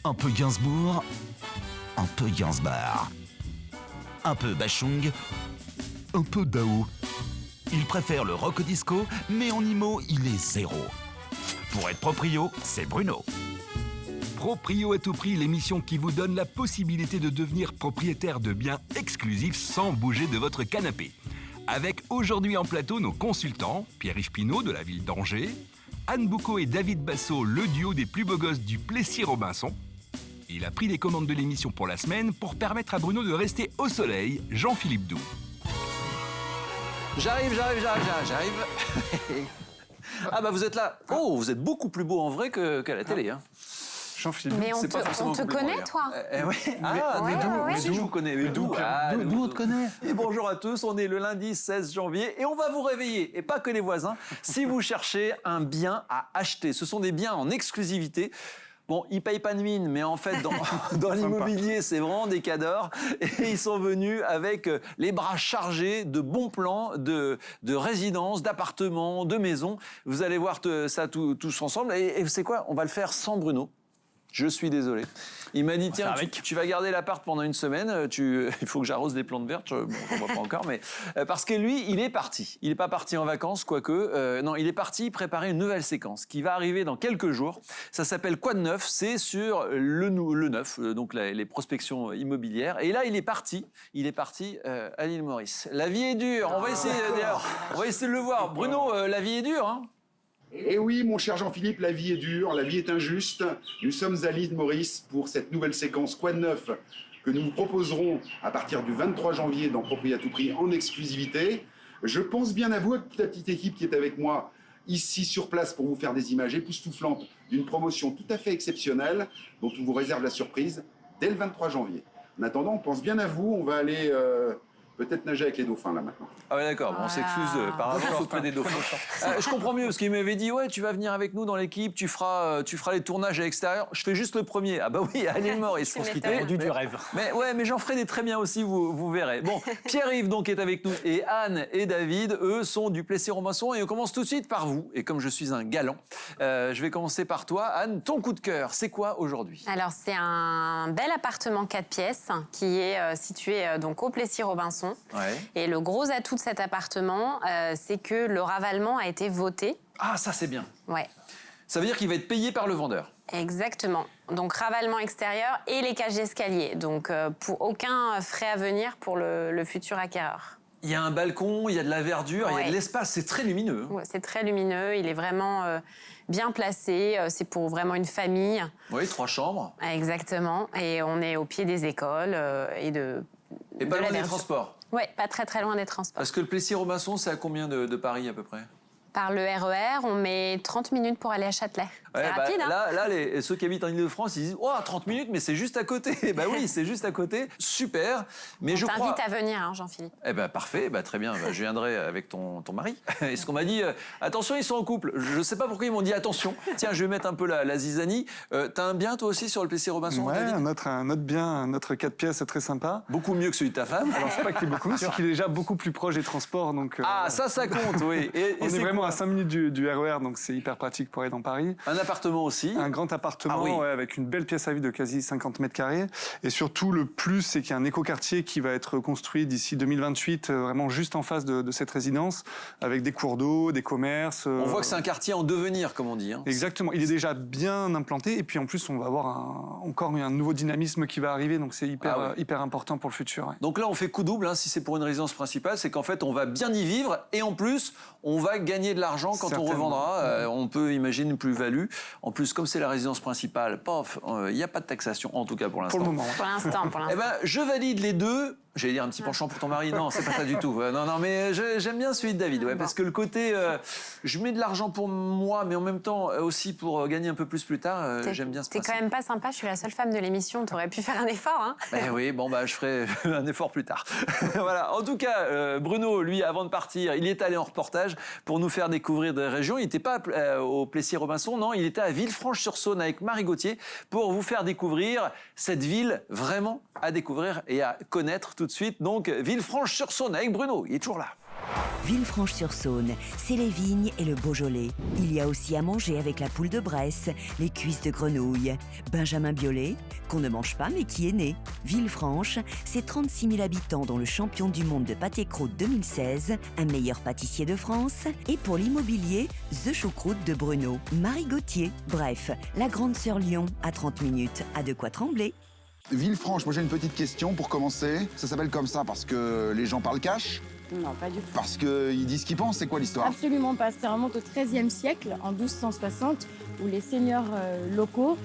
Un peu Gainsbourg, un peu Gainsbar. Un peu Bachung, un peu Dao. Il préfère le rock disco, mais en IMO, il est zéro. Pour être proprio, c'est Bruno. Proprio à tout prix, l'émission qui vous donne la possibilité de devenir propriétaire de biens exclusifs sans bouger de votre canapé. Avec aujourd'hui en plateau nos consultants, Pierre-Yves Pinault de la ville d'Angers, Anne Boucaud et David Bassot, le duo des plus beaux gosses du Plessis-Robinson. Il a pris les commandes de l'émission pour la semaine pour permettre à Bruno de rester au soleil, Jean-Philippe Doux. J'arrive. Ah bah vous êtes là. Oh, vous êtes beaucoup plus beau en vrai qu'à la télé. Hein. Jean-Philippe, Mais on c'est pas forcément te compliment, connaît, d'ailleurs. toi Oui. Ah, mais d'où ouais. Si je vous connais. Mais d'où D'où on te connaît? Et bonjour à tous, on est le lundi 16 janvier et on va vous réveiller, et pas que les voisins, si vous cherchez un bien à acheter. Ce sont des biens en exclusivité. Bon, ils payent pas de mine, mais en fait, dans l'immobilier, c'est vraiment des cadors. Et ils sont venus avec les bras chargés de bons plans, de résidences, d'appartements, de maisons. Vous allez voir ça tous ensemble. Et vous savez quoi? On va le faire sans Bruno. Je suis désolé. Il m'a dit, tiens, tu vas garder l'appart pendant une semaine, il faut que j'arrose des plantes vertes, bon, je ne vois pas encore, mais parce que lui, il est parti. Il n'est pas parti en vacances, quoique. Non, il est parti préparer une nouvelle séquence qui va arriver dans quelques jours. Ça s'appelle Quoi de neuf? C'est sur le neuf, donc les prospections immobilières. Et là, il est parti à l'île Maurice. La vie est dure, on va essayer de le voir. Bruno, la vie est dure, hein? Eh oui, mon cher Jean-Philippe, la vie est dure, la vie est injuste. Nous sommes à l'île Maurice pour cette nouvelle séquence Quoi de neuf que nous vous proposerons à partir du 23 janvier dans Proprio à tout prix en exclusivité. Je pense bien à vous, à toute la petite équipe qui est avec moi ici sur place pour vous faire des images époustouflantes d'une promotion tout à fait exceptionnelle dont on vous réserve la surprise dès le 23 janvier. En attendant, on pense bien à vous, on va aller peut-être nager avec les dauphins là maintenant. Ah ouais, d'accord, bon, on s'excuse par avance auprès des dauphins. Je comprends mieux, parce qu'il m'avait dit, ouais, tu vas venir avec nous dans l'équipe, tu feras les tournages à l'extérieur. Je fais juste le premier. Ah bah oui, à l'île Maurice. Parce qu'il t'a vendu du rêve. Mais j'en ferai des très bien aussi, vous verrez. Bon, Pierre-Yves donc est avec nous, et Anne et David, eux, sont du Plessis-Robinson, et on commence tout de suite par vous. Et comme je suis un galant, je vais commencer par toi. Anne, ton coup de cœur, c'est quoi aujourd'hui? Alors, c'est un bel appartement 4 pièces qui est situé donc au Plessis-Robinson. Ouais. Et le gros atout de cet appartement, c'est que le ravalement a été voté. Ah, ça c'est bien. Ouais. Ça veut dire qu'il va être payé par le vendeur. Exactement. Donc, ravalement extérieur et les cages d'escalier. Donc, pour aucun frais à venir pour le futur acquéreur. Il y a un balcon, il y a de la verdure, il y a de l'espace, c'est très lumineux. Ouais, c'est très lumineux, il est vraiment bien placé, c'est pour vraiment une famille. Oui, 3 chambres. Exactement, et on est au pied des écoles et pas loin des transports. Oui, pas très loin des transports. Parce que le Plessis-Robinson, c'est à combien de Paris à peu près? Par le RER, on met 30 minutes pour aller à Châtelet. C'est rapide, hein? Là, ceux qui habitent en Ile-de-France, ils disent « Oh, 30 minutes, mais c'est juste à côté !» Bah oui, c'est juste à côté. Super. Mais on je crois... t'invite à venir, hein, Jean-Philippe. Eh ben parfait, très bien. Je viendrai avec ton mari. Et ce qu'on m'a dit, attention, ils sont en couple. Je ne sais pas pourquoi ils m'ont dit attention. Tiens, je vais mettre un peu la zizanie. T'as un bien, toi aussi, sur le Plessis-Robinson? Ouais, un autre bien, un autre 4 pièces très sympa. Beaucoup mieux que celui de ta femme. Alors, c'est pas qu'il est beaucoup, c'est qu'il est déjà beaucoup plus proche des transports. Donc, Ah, ça compte, oui. Et on est vraiment quoi à 5 minutes du RER, donc c'est hyper pratique pour aller dans Paris. Un appartement aussi. Un grand appartement, Ah oui. ouais, avec une belle pièce à vue de quasi 50 mètres carrés. Et surtout, le plus, c'est qu'il y a un écoquartier qui va être construit d'ici 2028, vraiment juste en face de cette résidence, avec des cours d'eau, des commerces. On voit que c'est un quartier en devenir, comme on dit. Hein. Exactement. Il est déjà bien implanté. Et puis, en plus, on va avoir encore un nouveau dynamisme qui va arriver. Donc, c'est hyper important pour le futur. Ouais. Donc là, on fait coup double, hein, si c'est pour une résidence principale. C'est qu'en fait, on va bien y vivre. Et en plus, on va gagner de l'argent quand on revendra. On peut imaginer une plus-value. En plus, comme c'est la résidence principale, il n'y a pas de taxation, en tout cas pour l'instant. Pour le moment. Pour l'instant. Eh ben, je valide les deux. J'allais dire un petit penchant pour ton mari. Non, c'est pas ça du tout. Non, mais j'aime bien celui de David. Ouais, parce que le côté, je mets de l'argent pour moi, mais en même temps aussi pour gagner un peu plus tard. J'aime bien ce principe. T'es quand même pas sympa, je suis la seule femme de l'émission. T'aurais pu faire un effort, hein? Eh oui, je ferai un effort plus tard. Voilà. En tout cas, Bruno, lui, avant de partir, il est allé en reportage pour nous faire découvrir des régions. Il n'était pas au Plessis-Robinson, non, il était à Villefranche-sur-Saône avec Marie Gauthier pour vous faire découvrir cette ville vraiment à découvrir et à connaître tout de suite. Donc, Villefranche-sur-Saône avec Bruno, il est toujours là. Villefranche-sur-Saône, c'est les vignes et le Beaujolais. Il y a aussi à manger avec la poule de Bresse, les cuisses de grenouille. Benjamin Biolay, qu'on ne mange pas mais qui est né. Villefranche, c'est 36 000 habitants dont le champion du monde de pâté-croûte 2016, un meilleur pâtissier de France, et pour l'immobilier, The Choucroute de Bruno, Marie Gauthier. Bref, la grande sœur Lyon, à 30 minutes, a de quoi trembler. Villefranche, moi j'ai une petite question pour commencer. Ça s'appelle comme ça parce que les gens parlent cash? Non, pas du tout. Parce qu'ils disent ce qu'ils pensent? C'est quoi l'histoire? Absolument pas. Ça remonte au XIIIe siècle, en 1260, où les seigneurs locaux,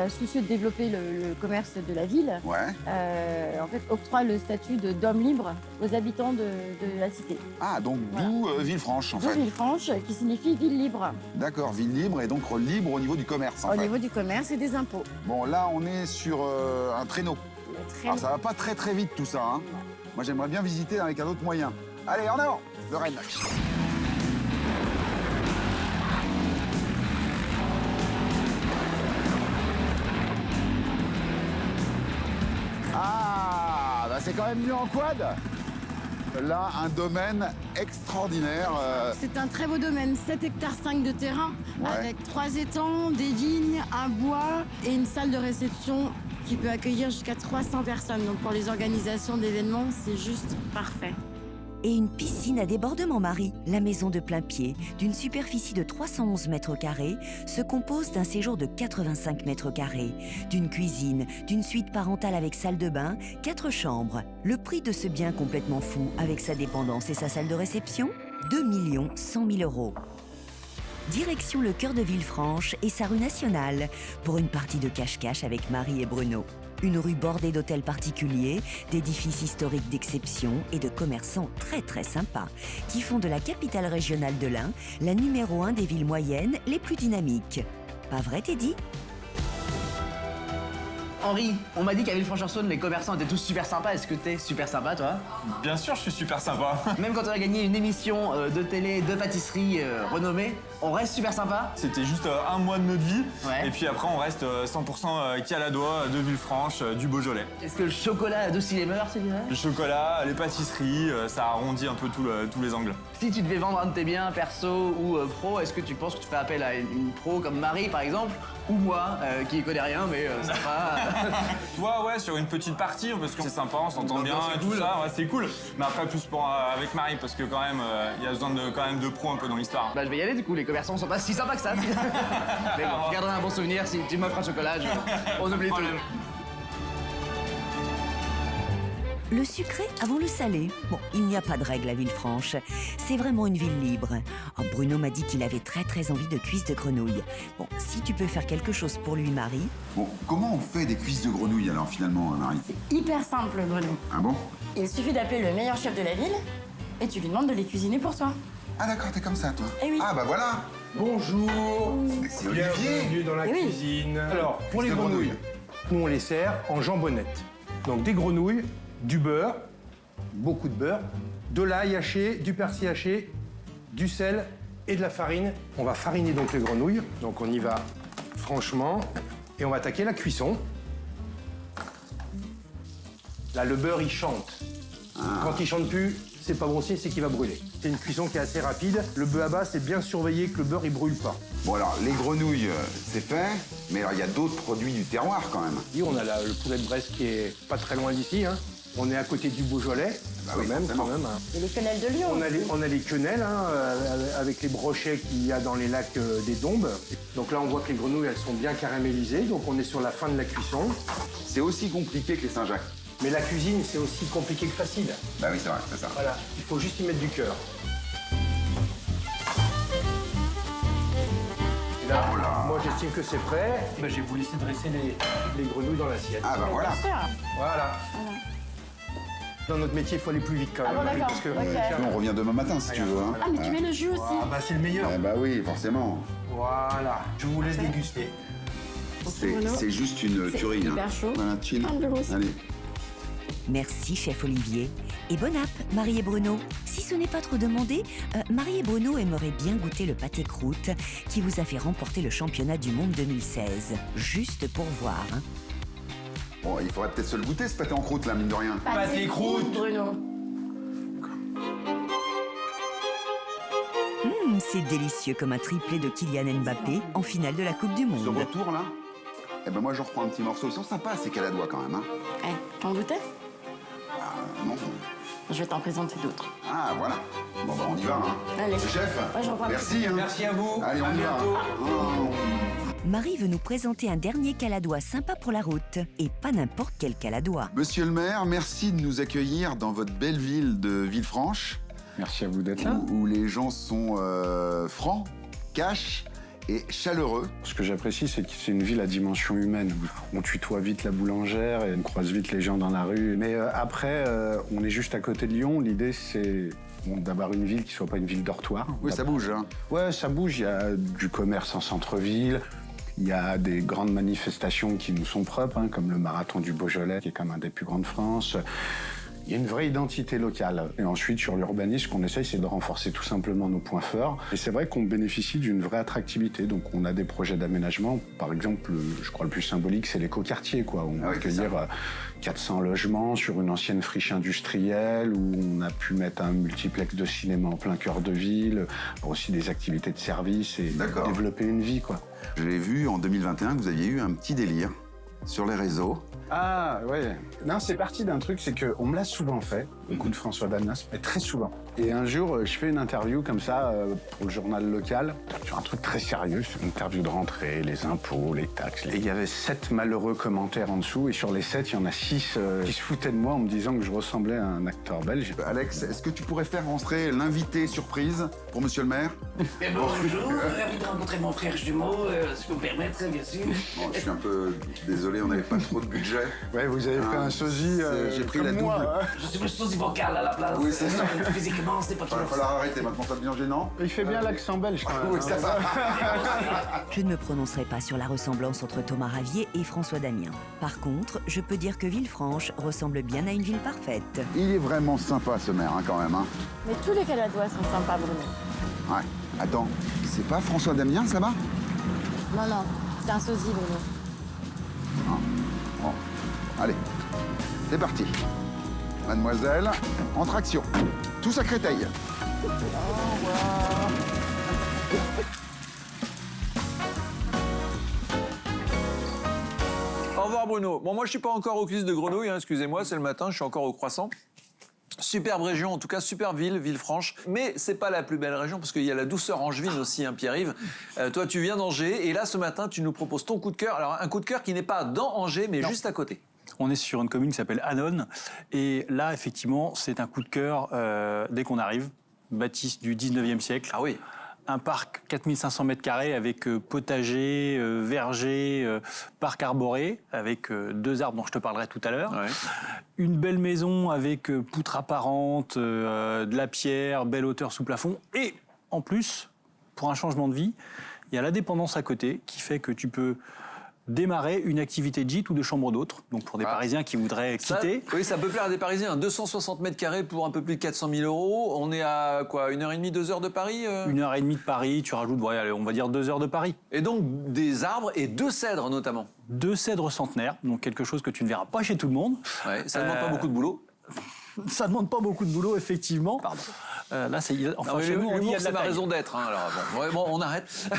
soucieux de développer le commerce de la ville, en fait, octroient le statut d'homme libre aux habitants de la cité. Ah, donc d'où Villefranche en fait. D'où Villefranche, qui signifie ville libre. D'accord, ville libre et donc libre au niveau du commerce. Au niveau du commerce et des impôts. Bon, là on est sur un traîneau. Alors ça va pas très très vite tout ça. Hein. Moi j'aimerais bien visiter avec un autre moyen. Allez, en avant, le Rennes. Ah, bah c'est quand même mieux en quad. Là, un domaine extraordinaire. C'est un très beau domaine, 7,5 hectares de terrain, avec 3 étangs, des vignes, un bois et une salle de réception qui peut accueillir jusqu'à 300 personnes. Donc pour les organisations d'événements, c'est juste parfait. Et une piscine à débordement, Marie. La maison de plain-pied, d'une superficie de 311 mètres carrés, se compose d'un séjour de 85 mètres carrés, d'une cuisine, d'une suite parentale avec salle de bain, 4 chambres. Le prix de ce bien complètement fou, avec sa dépendance et sa salle de réception, 2 100 000 €. Direction le cœur de Villefranche et sa rue nationale, pour une partie de cache-cache avec Marie et Bruno. Une rue bordée d'hôtels particuliers, d'édifices historiques d'exception et de commerçants très très sympas, qui font de la capitale régionale de l'Ain la numéro 1 des villes moyennes les plus dynamiques. Pas vrai, Teddy ? Henri, on m'a dit qu'à Villefranche-sur-Saône, les commerçants étaient tous super sympas. Est-ce que t'es super sympa, toi? Bien sûr, je suis super sympa. Même quand on a gagné une émission de télé, de pâtisserie renommée, on reste super sympa? C'était juste un mois de notre vie. Ouais. Et puis après, on reste 100% caladois de Villefranche, du Beaujolais. Est-ce que le chocolat adoucit les mœurs, tu dirais? Le chocolat, les pâtisseries, ça arrondit un peu tous les angles. Si tu devais vendre un de tes biens, perso ou pro, est-ce que tu penses que tu fais appel à une pro comme Marie, par exemple? Ou moi, qui connais rien, mais sympa. Toi, ouais, sur une petite partie, parce que c'est sympa, on s'entend bien et tout ça, ouais, c'est cool. Mais après, plus avec Marie, parce que quand même, il y a besoin quand même de pros un peu dans l'histoire. Bah, je vais y aller, du coup, les commerçants sont pas si sympas que ça. Mais bon, je garderai un bon souvenir si tu m'offres un chocolat, on oublie tout. Le sucré avant le salé. Bon, il n'y a pas de règle à Villefranche. C'est vraiment une ville libre. Oh, Bruno m'a dit qu'il avait très très envie de cuisses de grenouille. Bon, si tu peux faire quelque chose pour lui, Marie. Bon, comment on fait des cuisses de grenouille alors finalement, Marie? C'est hyper simple, Bruno. Ah bon? Il suffit d'appeler le meilleur chef de la ville et tu lui demandes de les cuisiner pour toi. Ah d'accord, t'es comme ça toi. Eh oui. Ah bah voilà. Bonjour. C'est Olivier. Bienvenue dans la cuisine. Alors, pour les grenouilles, nous on les sert en jambonnette. Donc des grenouilles, du beurre, beaucoup de beurre, de l'ail haché, du persil haché, du sel et de la farine. On va fariner donc les grenouilles. Donc on y va franchement et on va attaquer la cuisson. Là, le beurre, il chante. Quand il chante plus, c'est pas bon signe, c'est qu'il va brûler. C'est une cuisson qui est assez rapide. Le bœuf à bas, c'est bien surveiller que le beurre, il brûle pas. Bon alors, les grenouilles, c'est fait, mais alors il y a d'autres produits du terroir quand même. On a le poulet de Bresse qui est pas très loin d'ici. Hein. On est à côté du Beaujolais, bah quand oui, même. Hein. Et les quenelles de Lyon. On a les quenelles, avec les brochets qu'il y a dans les lacs des Dombes. Donc là, on voit que les grenouilles, elles sont bien caramélisées. Donc on est sur la fin de la cuisson. C'est aussi compliqué que les Saint-Jacques. Mais la cuisine, c'est aussi compliqué que facile. Bah oui, c'est vrai, c'est ça. Voilà, il faut juste y mettre du cœur. Et là, moi, j'estime que c'est prêt. Bah, je vais vous laisser dresser les grenouilles dans l'assiette. Ah bah voilà. Voilà. Dans notre métier, il faut aller plus vite quand même. Ah bon, d'accord. Parce que, Nous, on revient demain matin si tu veux. Hein. Ah, mais tu mets le jus aussi. Ah bah c'est le meilleur. Ah bah oui, forcément. Voilà. Je vous laisse déguster. C'est juste une tuerie. Hyper chaud. Voilà, chill. Ah, de l'eau aussi. Allez. Merci, chef Olivier. Et bon app, Marie et Bruno. Si ce n'est pas trop demandé, Marie et Bruno aimeraient bien goûter le pâté croûte qui vous a fait remporter le championnat du monde 2016. Juste pour voir. Hein. Bon, il faudrait peut-être se le goûter, ce pâté en croûte, là, mine de rien. Pâté croûte, Bruno. C'est délicieux comme un triplé de Kylian Mbappé en finale de la Coupe du Ce Monde. retour là, eh ben moi je reprends un petit morceau. Ils sont sympas ces caladois quand même. Hein. T'en goûtais? Non. Je vais t'en présenter d'autres. Ah voilà. Bon bah on y va. Hein. Allez. Chef, Ouais, j'en prends un merci. petit. Hein. Merci à vous. Allez, on y va. Hein. Marie veut nous présenter un dernier caladois sympa pour la route. Et pas n'importe quel caladois. Monsieur le maire, merci de nous accueillir dans votre belle ville de Villefranche. Merci à vous d'être là. Où les gens sont francs, cash et chaleureux. Ce que j'apprécie, c'est que c'est une ville à dimension humaine. On tutoie vite la boulangère et on croise vite les gens dans la rue. Mais après, on est juste à côté de Lyon. L'idée, c'est d'avoir une ville qui soit pas une ville dortoir. Oui, ça bouge. Hein. Ouais, ça bouge. Il y a du commerce en centre-ville. Il y a des grandes manifestations qui nous sont propres, hein, comme le marathon du Beaujolais, qui est comme un des plus grands de France. Il y a une vraie identité locale. Et ensuite, sur l'urbanisme, ce qu'on essaye, c'est de renforcer tout simplement nos points forts. Et c'est vrai qu'on bénéficie d'une vraie attractivité. Donc, on a des projets d'aménagement. Par exemple, je crois le plus symbolique, c'est l'écoquartier, quoi. On va accueillir 400 logements sur une ancienne friche industrielle où on a pu mettre un multiplex de cinéma en plein cœur de ville, aussi des activités de service et développer une vie, quoi. Je l'ai vu en 2021 que vous aviez eu un petit délire sur les réseaux. Ah, ouais. Non, c'est parti d'un truc, c'est qu'on me l'a souvent fait, au coup de François Damas, mais très souvent. Et un jour, je fais une interview comme ça pour le journal local, sur un truc très sérieux, c'est une interview de rentrée, les impôts, les taxes. Et il y avait 7 malheureux commentaires en dessous, et sur les 7, il y en a 6 qui se foutaient de moi en me disant que je ressemblais à un acteur belge. Alex, est-ce que tu pourrais faire rentrer l'invité surprise pour monsieur le maire? Bonjour, ravi de rencontrer mon frère jumeau, si vous me permettez, bien sûr. Bon, je suis un peu désolé, on n'avait pas trop de budget. Ouais, vous avez pris un sosie. J'ai pris comme la double. moi, hein. Je suis le sosie vocal à la place. Oui, c'est ça. Physiquement, c'est pas Il va falloir arrêter maintenant, ça devient gênant. Il fait bien l'accent belge quand même. Oui, ça va. Je ne me prononcerai pas sur la ressemblance entre Thomas Ravier et François Damien. Par contre, je peux dire que Villefranche ressemble bien à une ville parfaite. Il est vraiment sympa ce maire, hein, quand même. Hein. Mais tous les caladois sont sympas, Bruno. Ouais. Attends, c'est pas François Damien, ça va? Non, non, c'est un sosie, Bruno. Ah. Bon. Allez, c'est parti. Mademoiselle, en traction. Tous à Créteil. Au revoir Bruno. Bon, moi je suis pas encore aux cuisses de grenouille, hein, excusez-moi, c'est le matin, je suis encore au croissant. Superbe région, en tout cas super ville, Villefranche. Mais c'est pas la plus belle région parce qu'il y a la douceur angevine aussi, hein, Pierre-Yves. Toi, tu viens d'Angers et là, ce matin, tu nous proposes ton coup de cœur. Alors, un coup de cœur qui n'est pas dans Angers, mais juste à côté. On est sur une commune qui s'appelle Annonne. Et là, effectivement, c'est un coup de cœur dès qu'on arrive. Bâtisse du 19e siècle. Ah oui. Un parc 4500 m² avec potager, verger, parc arboré, avec 2 arbres dont je te parlerai tout à l'heure. Ouais. Une belle maison avec poutre apparente, de la pierre, belle hauteur sous plafond. Et en plus, pour un changement de vie, il y a la dépendance à côté qui fait que tu peux démarrer une activité de gîte ou de chambre d'hôte. Donc pour des Parisiens qui voudraient quitter. Oui, ça peut plaire à des Parisiens. 260 m² pour un peu plus de 400 000 €. On est à quoi, 1h30, 2 heures de Paris 1h30 de Paris, tu rajoutes, ouais, on va dire 2 heures de Paris. Et donc des arbres et 2 cèdres notamment. 2 cèdres centenaires, donc quelque chose que tu ne verras pas chez tout le monde. Ouais, ça ne demande pas beaucoup de boulot. Ça ne demande pas beaucoup de boulot, effectivement. Pardon. Là, c'est enfin, chez nous, on dit c'est ma raison d'être. Hein, alors bon, vraiment, on arrête.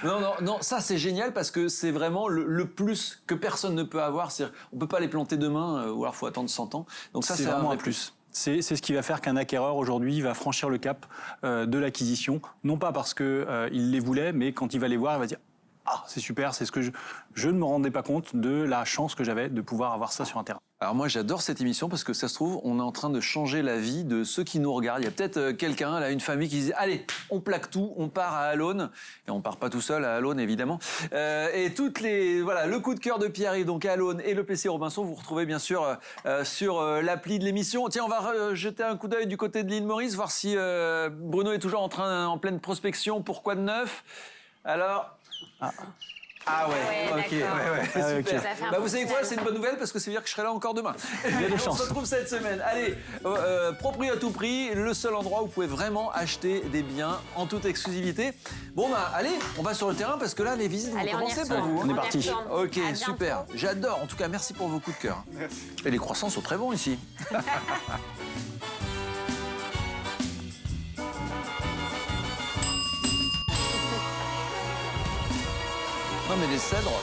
non, ça c'est génial parce que c'est vraiment le plus que personne ne peut avoir. On peut pas les planter demain, ou alors faut attendre 100 ans. Donc ça, c'est vraiment un plus. C'est ce qui va faire qu'un acquéreur aujourd'hui va franchir le cap de l'acquisition, non pas parce que il les voulait, mais quand il va les voir, il va dire. Ah, c'est super, c'est ce que je ne me rendais pas compte de la chance que j'avais de pouvoir avoir ça sur un terrain. Alors moi, j'adore cette émission parce que ça se trouve, on est en train de changer la vie de ceux qui nous regardent. Il y a peut-être quelqu'un, là, une famille qui dit « Allez, on plaque tout, on part à Allonne ». Et on part pas tout seul à Allonne, évidemment. Et voilà, le coup de cœur de Pierre-Yves, donc à Allonne, et le PC Robinson, vous retrouvez bien sûr sur l'appli de l'émission. Tiens, on va jeter un coup d'œil du côté de l'île Maurice, voir si Bruno est toujours en pleine prospection. Pourquoi de neuf? Alors... Ah ouais, ok, ouais, super. Bah, vous savez quoi, c'est une bonne nouvelle parce que ça veut dire que je serai là encore demain. On se retrouve cette semaine. Allez, Proprio à tout prix, le seul endroit où vous pouvez vraiment acheter des biens en toute exclusivité. Bon bah allez, on va sur le terrain parce que là les visites vont commencer pour vous. On est parti. Ok, super. J'adore. En tout cas, merci pour vos coups de cœur. Merci. Et les croissants sont très bons ici. mais les cèdres,